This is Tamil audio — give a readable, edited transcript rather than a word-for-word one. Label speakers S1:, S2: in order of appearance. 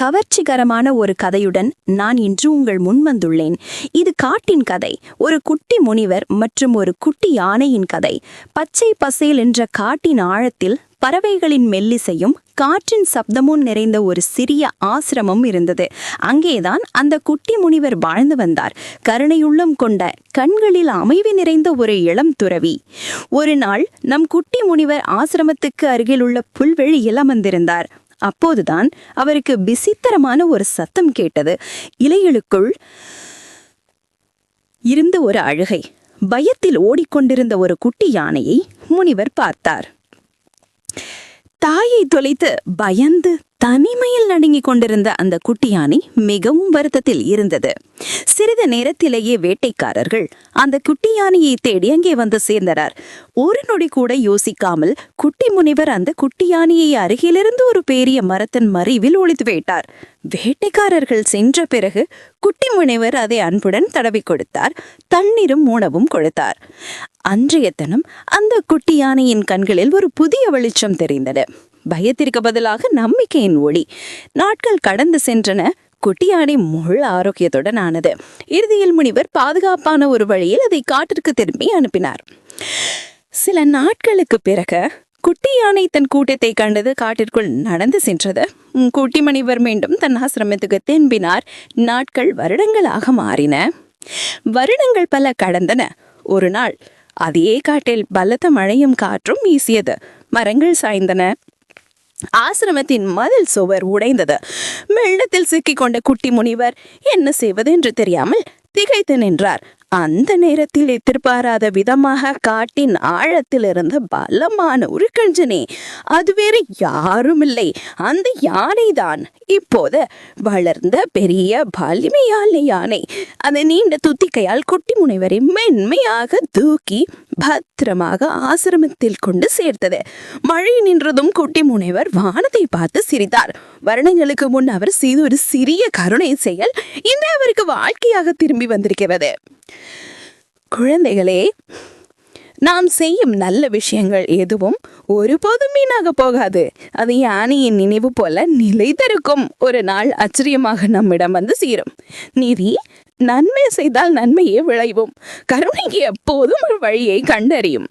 S1: கவர்ச்சிகரமான ஒரு கதையுடன் நான் இன்று உங்கள் முன் வந்துள்ளேன். இது காட்டின் கதை, ஒரு குட்டி முனிவர் மற்றும் ஒரு குட்டி யானையின் கதை. பச்சை பசேல் என்ற காட்டின் ஆழத்தில் பறவைகளின் மெல்லிசையும் காற்றின் சப்தமும் நிறைந்த ஒரு சிறிய ஆசிரமம் இருந்தது. அங்கேதான் அந்த குட்டி முனிவர் வாழ்ந்து வந்தார். கருணையுள்ளம் கொண்ட, கண்களில் அமைதி நிறைந்த ஒரு இளம் துறவி. ஒரு நாள் நம் குட்டி முனிவர் ஆசிரமத்துக்கு அருகில் உள்ள புல்வெளியில் அமர்ந்திருந்தார். அப்போதுதான் அவருக்கு விசித்திரமான ஒரு சத்தம் கேட்டது. இலைகளுக்குள் இருந்த ஒரு அழுகை. பயத்தில் ஓடிக்கொண்டிருந்த ஒரு குட்டி யானையை முனிவர் பார்த்தார். தாயை தொலைத்து பயந்து தனிமையில் நடுங்கிக் கொண்டிருந்த அந்த குட்டி யானை மிகவும் வருத்தத்தில் இருந்தது. சிறிது நேரத்திலேயே வேட்டைக்காரர்கள் அந்த குட்டி யானையை தேடி அங்கே வந்து சேர்ந்தனர். ஒரு நொடி கூட யோசிக்காமல் குட்டி முனிவர் அந்த குட்டி யானையை அருகிலிருந்து ஒரு பெரிய மரத்தின் மறைவில் ஒளித்து வைத்தார். வேட்டைக்காரர்கள் சென்ற பிறகு குட்டி முனிவர் அதை அன்புடன் தடவி கொடுத்தார். தண்ணீரும் உணவும் கொடுத்தார். அன்றைய தினம் அந்த குட்டி யானையின் கண்களில் ஒரு புதிய வெளிச்சம் தெரிந்தது. பயத்திற்கு பதிலாக நம்பிக்கையின் ஒளி. நாட்கள் கடந்து சென்றன. குட்டி யானை முழு ஆரோக்கியத்துடன் ஆனது. இறுதியில் முனிவர் பாதுகாப்பான ஒரு வழியில் அதை காட்டிற்கு திரும்பி அனுப்பினார். சில நாட்களுக்கு பிறகு குட்டி யானை தன் கூட்டத்தை கண்டது காட்டிற்குள் நடந்து சென்றது. குட்டி முனிவர் மீண்டும் தன் ஆசிரமத்துக்கு திரும்பினார். நாட்கள் வருடங்களாக மாறின. வருடங்கள் பல கடந்தன. ஒரு நாள் அதே காட்டில் பலத்த மழையும் காற்றும் வீசியது. மரங்கள் சாய்ந்தன. ஆசிரமத்தின் மதில் சுவர் உடைந்தது. வெள்ளத்தில் சிக்கிக்கொண்ட குட்டி முனிவர் என்ன செய்வது என்று தெரியாமல் திகைத்து நின்றார். அந்த நேரத்தில் எதிர்பாராத விதமாக காட்டின் ஆழத்தில் இருந்த பலமான ஒரு கஞ்சனே, அது வேறு யாரும் இல்லை, அந்த யானைதான். இப்போது வளர்ந்த பெரிய வலிமையான யானை. அந்த நீண்ட துத்திக்கையால் குட்டி முனிவரை மென்மையாக தூக்கி பத்திரமாக ஆசிரமத்தில் கொண்டு சேர்த்தது. மழை நின்றதும் குட்டி முனிவர் வானத்தை பார்த்து சிரித்தார். வருடங்களுக்கு முன் அவர் செய்த ஒரு சிறிய கருணை செயல் இன்று அவருக்கு வாழ்க்கையாக திரும்பி வந்திருக்கிறது. குழந்தைகளே, நாம் செய்யும் நல்ல விஷயங்கள் எதுவும் ஒருபோதும் வீணாக போகாது. அது யானையின் நினைவு போல நிலைத்திருக்கும். ஒரு நாள் ஆச்சரியமாக நம்மிடம் வந்து சேரும். நீதி, நன்மை செய்தால் நன்மையே விளைவும். கருணைக்கு எப்போதும் ஒரு வழியை கண்டறியும்.